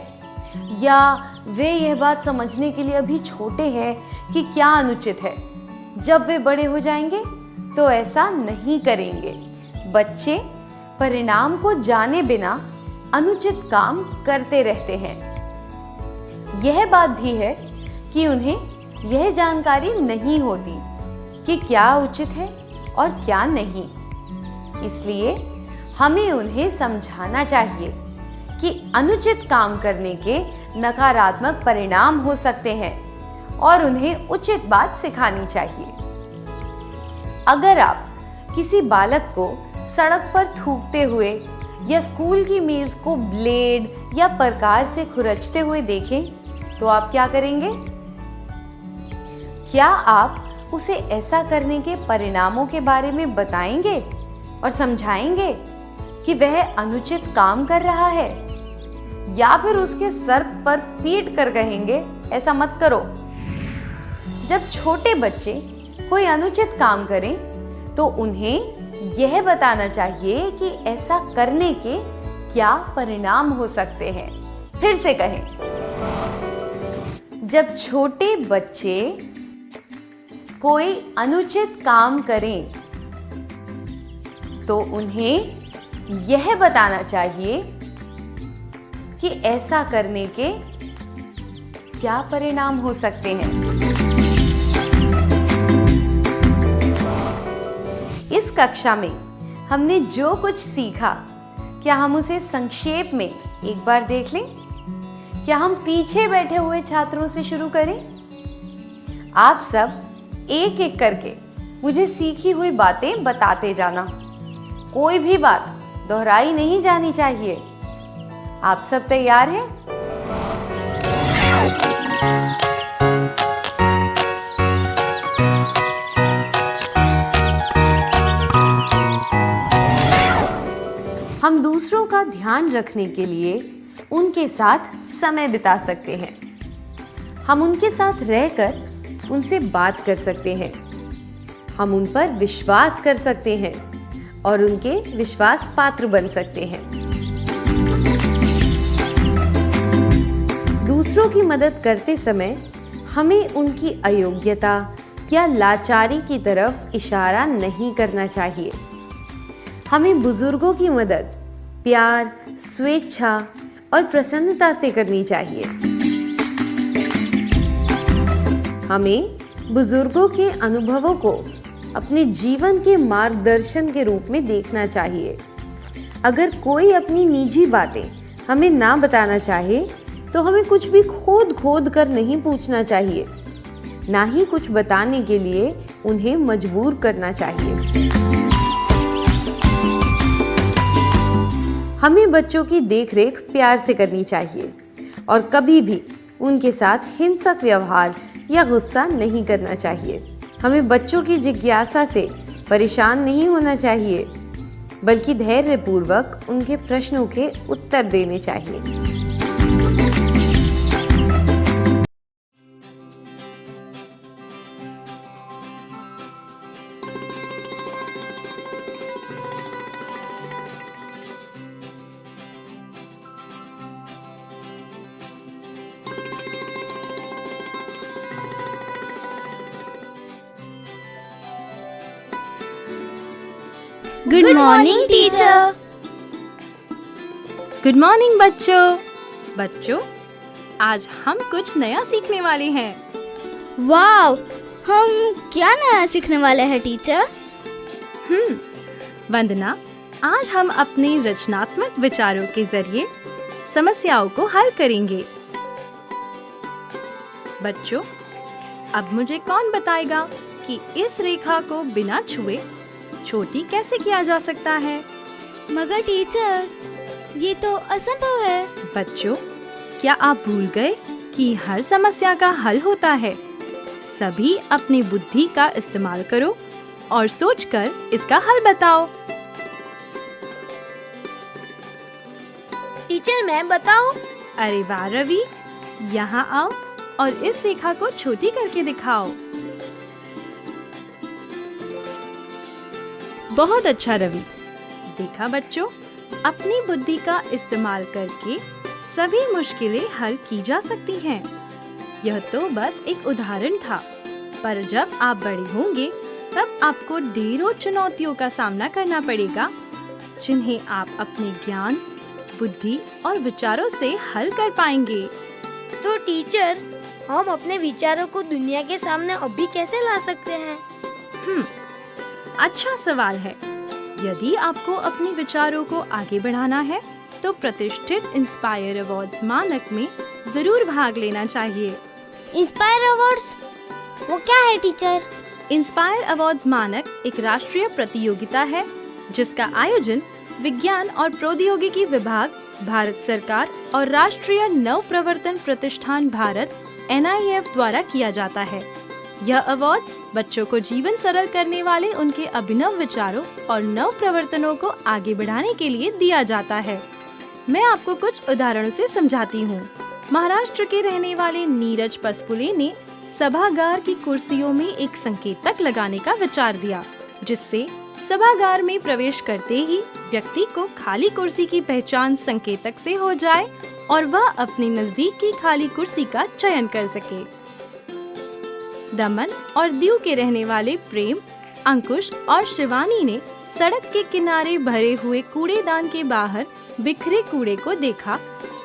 S2: या वे यह बात समझने के लिए अभी छोटे हैं कि क्या अनुचित है। जब वे बड़े हो जाएंगे तो ऐसा नहीं करेंगे। बच्चे परिणाम को जाने बिना अनुचित काम करते रहते हैं। यह बात भी है कि उन्हें यह जानकारी नहीं होती कि क्या उचित है और क्या नहीं। इसलिए हमें उन्हें समझाना चाहिए कि अनुचित काम करने के नकारात्मक परिणाम हो सकते हैं और उन्हें उचित बात सिखानी चाहिए। अगर आप किसी बालक को सड़क पर थूकते हुए या स्कूल की मेज को ब्लेड या प्रकार से खुरचते हुए देखें तो आप क्या करेंगे? क्या आप उसे ऐसा करने के परिणामों के बारे में बताएंगे और समझाएंगे कि वह अनुचित काम कर रहा है, या फिर उसके सर पर पीट कर कहेंगे ऐसा मत करो? जब छोटे बच्चे कोई अनुचित काम करें तो उन्हें यह बताना चाहिए कि ऐसा करने के क्या परिणाम हो सकते हैं। फिर से कहें, जब छोटे बच्चे कोई अनुचित काम करें तो उन्हें यह बताना चाहिए कि ऐसा करने के क्या परिणाम हो सकते हैं। इस कक्षा में हमने जो कुछ सीखा, क्या हम उसे संक्षेप में एक बार देख लें? क्या हम पीछे बैठे हुए छात्रों से शुरू करें? आप सब एक एक करके मुझे सीखी हुई बातें बताते जाना। कोई भी बात दोहराई नहीं जानी चाहिए। आप सब तैयार हैं? हम दूसरों का ध्यान रखने के लिए उनके साथ समय बिता सकते हैं। हम उनके साथ रहकर उनसे बात कर सकते हैं। हम उन पर विश्वास कर सकते हैं और उनके विश्वास पात्र बन सकते हैं। दूसरों की मदद करते समय हमें उनकी अयोग्यता या लाचारी की तरफ इशारा नहीं करना चाहिए। हमें बुजुर्गों की मदद प्यार, स्वेच्छा और प्रसन्नता से करनी चाहिए। हमें बुजुर्गों के अनुभवों को अपने जीवन के मार्गदर्शन के रूप में देखना चाहिए। अगर कोई अपनी निजी बातें हमें ना बताना चाहे तो हमें कुछ भी खोद कर नहीं पूछना चाहिए, ना ही कुछ बताने के लिए उन्हें मजबूर करना चाहिए। हमें बच्चों की देखरेख प्यार से करनी चाहिए और कभी भी उनके साथ हिंसक व्यवहार या गुस्सा नहीं करना चाहिए। हमें बच्चों की जिज्ञासा से परेशान नहीं होना चाहिए, बल्कि धैर्यपूर्वक उनके प्रश्नों के उत्तर देने चाहिए।
S4: Good morning teacher.
S5: Good morning बच्चों, आज हम कुछ नया सीखने वाले हैं।
S4: वाव, हम क्या नया सीखने वाले हैं टीचर?
S5: वंदना, आज हम अपने रचनात्मक विचारों के जरिए समस्याओं को हल करेंगे। बच्चों, अब मुझे कौन बताएगा कि इस रेखा को बिना छुए छोटी कैसे किया जा सकता है?
S4: मगर टीचर, ये तो असंभव है।
S5: बच्चों, क्या आप भूल गए कि हर समस्या का हल होता है? सभी अपनी बुद्धि का इस्तेमाल करो और सोचकर इसका हल बताओ।
S4: टीचर, मैं बताऊं?
S5: अरे वाह रवि, यहाँ आओ और इस रेखा को छोटी करके दिखाओ। बहुत अच्छा रवि। देखा बच्चों, अपनी बुद्धि का इस्तेमाल करके सभी मुश्किलें हल की जा सकती हैं। यह तो बस एक उदाहरण था, पर जब आप बड़े होंगे तब आपको ढेरों चुनौतियों का सामना करना पड़ेगा, जिन्हें आप अपने ज्ञान, बुद्धि और विचारों से हल कर पाएंगे।
S4: तो टीचर, हम अपने विचारों को दुनिया के सामने अभी कैसे ला सकते हैं?
S5: अच्छा सवाल है। यदि आपको अपने विचारों को आगे बढ़ाना है तो प्रतिष्ठित इंस्पायर अवार्ड्स मानक में जरूर भाग लेना चाहिए।
S4: इंस्पायर अवार्ड्स वो क्या है टीचर?
S5: इंस्पायर अवार्ड्स मानक एक राष्ट्रीय प्रतियोगिता है जिसका आयोजन विज्ञान और प्रौद्योगिकी विभाग, भारत सरकार और राष्ट्रीय नव प्रवर्तन प्रतिष्ठान भारत NIF द्वारा किया जाता है। यह अवार्ड्स बच्चों को जीवन सरल करने वाले उनके अभिनव विचारों और नव प्रवर्तनों को आगे बढ़ाने के लिए दिया जाता है। मैं आपको कुछ उदाहरणों से समझाती हूँ। महाराष्ट्र के रहने वाले नीरज पसपुले ने सभागार की कुर्सियों में एक संकेतक लगाने का विचार दिया, जिससे सभागार में प्रवेश करते ही व्यक्ति को खाली कुर्सी की पहचान संकेतक से हो जाए और वह अपने नजदीक की खाली कुर्सी का चयन कर सके। दमन और दीव के रहने वाले प्रेम, अंकुश और शिवानी ने सड़क के किनारे भरे हुए कूड़ेदान के बाहर बिखरे कूड़े को देखा।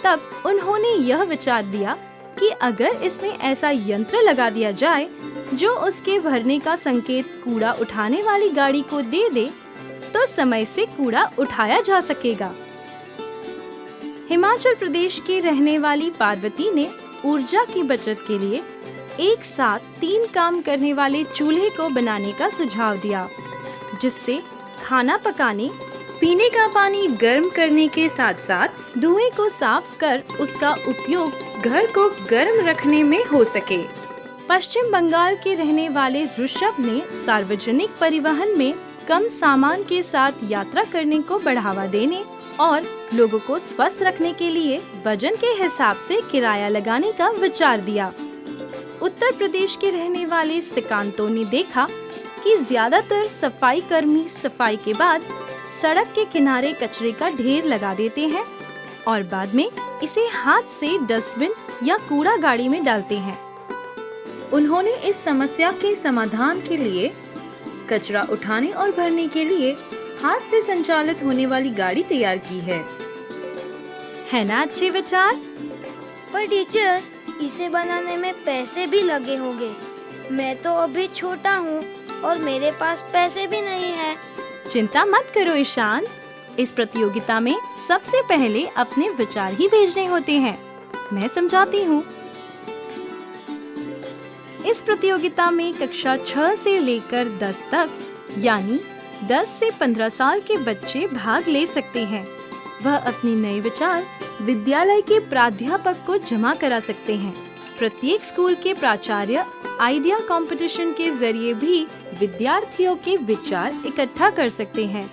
S5: तब उन्होंने यह विचार दिया कि अगर इसमें ऐसा यंत्र लगा दिया जाए जो उसके भरने का संकेत कूड़ा उठाने वाली गाड़ी को दे दे, तो समय से कूड़ा उठाया जा सकेगा। हिमाचल प्रदेश के रहने वाली पार्वती ने ऊर्जा की बचत के लिए एक साथ 3 काम करने वाले चूल्हे को बनाने का सुझाव दिया, जिससे खाना पकाने, पीने का पानी गर्म करने के साथ साथ धुएं को साफ कर उसका उपयोग घर को गर्म रखने में हो सके। पश्चिम बंगाल के रहने वाले ऋषभ ने सार्वजनिक परिवहन में कम सामान के साथ यात्रा करने को बढ़ावा देने और लोगों को स्वस्थ रखने के लिए वजन के हिसाब से किराया लगाने का विचार दिया। उत्तर प्रदेश के रहने वाले सिकांतो ने देखा कि ज्यादातर सफाई कर्मी सफाई के बाद सड़क के किनारे कचरे का ढेर लगा देते हैं और बाद में इसे हाथ से डस्टबिन या कूड़ा गाड़ी में डालते हैं। उन्होंने इस समस्या के समाधान के लिए कचरा उठाने और भरने के लिए हाथ से संचालित होने वाली गाड़ी तैयार की है ना अच्छे विचार?
S4: पर टीचर, इसे बनाने में पैसे भी लगे होंगे। मैं तो अभी छोटा हूँ और मेरे पास पैसे भी नहीं है।
S5: चिंता मत करो ईशान, इस प्रतियोगिता में सबसे पहले अपने विचार ही भेजने होते हैं। मैं समझाती हूँ। इस प्रतियोगिता में कक्षा 6 से लेकर 10 तक यानी 10 से 15 साल के बच्चे भाग ले सकते हैं। वह अपने नए विचार विद्यालय के प्राध्यापक को जमा करा सकते हैं। प्रत्येक स्कूल के प्राचार्य आइडिया कंपटीशन के जरिए भी विद्यार्थियों के विचार इकट्ठा कर सकते हैं।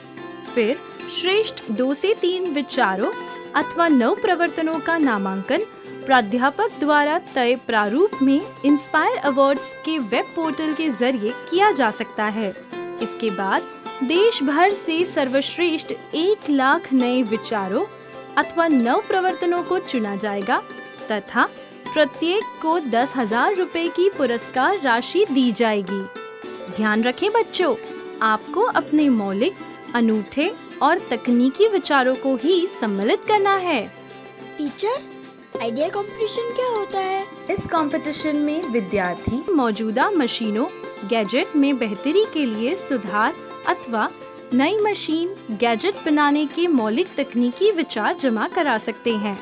S5: फिर श्रेष्ठ 2 से 3 विचारों अथवा नव प्रवर्तनों का नामांकन प्राध्यापक द्वारा तय प्रारूप में इंस्पायर अवार्ड्स के वेब पोर्टल के जरिए किया जा सकता है। इसके बाद देश भर से सर्वश्रेष्ठ 1 लाख नए विचारों अथवा नव प्रवर्तनों को चुना जाएगा तथा प्रत्येक को 10,000 रुपए की पुरस्कार राशि दी जाएगी। ध्यान रखें बच्चों, आपको अपने मौलिक अनूठे और तकनीकी विचारों को ही सम्मिलित करना है।
S4: टीचर, आइडिया कंपटीशन क्या होता है?
S5: इस कंपटीशन में विद्यार्थी मौजूदा मशीनों, गैजेट में बेहतरी के लिए सुधार अथवा नई मशीन, गैजेट बनाने के मौलिक तकनीकी विचार जमा करा सकते हैं,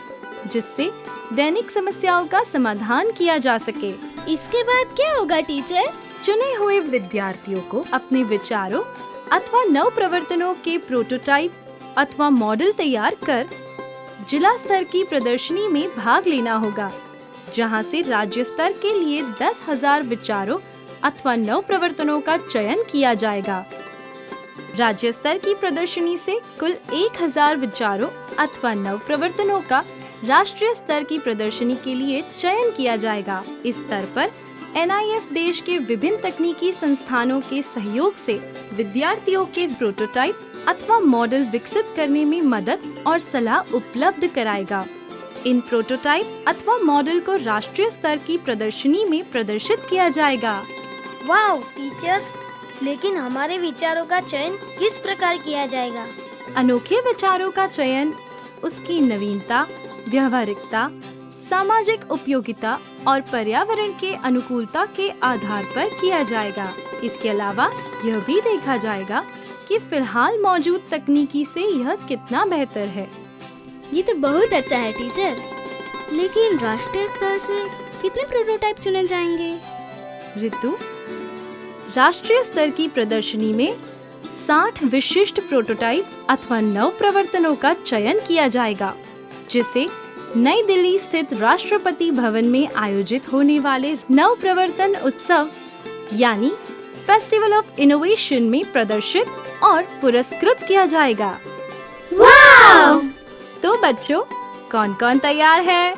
S5: जिससे दैनिक समस्याओं का समाधान किया जा सके।
S4: इसके बाद क्या होगा टीचर?
S5: चुने हुए विद्यार्थियों को अपने विचारों अथवा नव प्रवर्तनों के प्रोटोटाइप अथवा मॉडल तैयार कर जिला स्तर की प्रदर्शनी में भाग लेना होगा, जहां से राज्य स्तर के लिए 10,000 विचारों अथवा नव प्रवर्तनों का चयन किया जाएगा। राज्य स्तर की प्रदर्शनी से कुल 1,000 विचारों अथवा नव प्रवर्तनों का राष्ट्रीय स्तर की प्रदर्शनी के लिए चयन किया जाएगा। इस स्तर पर NIF देश के विभिन्न तकनीकी संस्थानों के सहयोग से विद्यार्थियों के प्रोटोटाइप अथवा मॉडल विकसित करने में मदद और सलाह उपलब्ध कराएगा। इन प्रोटोटाइप अथवा मॉडल को राष्ट्रीय स्तर की प्रदर्शनी में प्रदर्शित किया जाएगा।
S4: वाह टीचर, लेकिन हमारे विचारों का चयन किस प्रकार किया जाएगा?
S5: अनोखे विचारों का चयन उसकी नवीनता, व्यावहारिकता, सामाजिक उपयोगिता और पर्यावरण के अनुकूलता के आधार पर किया जाएगा। इसके अलावा यह भी देखा जाएगा कि फिलहाल मौजूद तकनीकी से यह कितना बेहतर है।
S4: ये तो बहुत अच्छा है टीचर, लेकिन राष्ट्रीय स्तर से कितने प्रोटोटाइप चुने जाएंगे?
S5: ऋतु, राष्ट्रीय स्तर की प्रदर्शनी में 60 विशिष्ट प्रोटोटाइप अथवा नव प्रवर्तनों का चयन किया जाएगा, जिसे नई दिल्ली स्थित राष्ट्रपति भवन में आयोजित होने वाले नव प्रवर्तन उत्सव यानी फेस्टिवल ऑफ इनोवेशन में प्रदर्शित और पुरस्कृत किया जाएगा।
S4: वाव!
S5: तो बच्चों, कौन कौन तैयार है?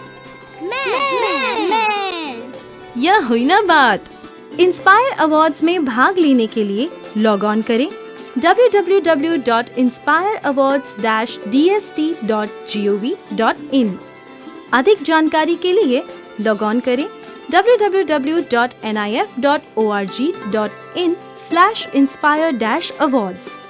S4: मैं।
S5: यह हुई ना बात। इंस्पायर अवार्ड्स में भाग लेने के लिए लॉग ऑन करें www.inspireawards-dst.gov.in। अधिक जानकारी के लिए लॉग ऑन करें www.nif.org.in/inspire-awards।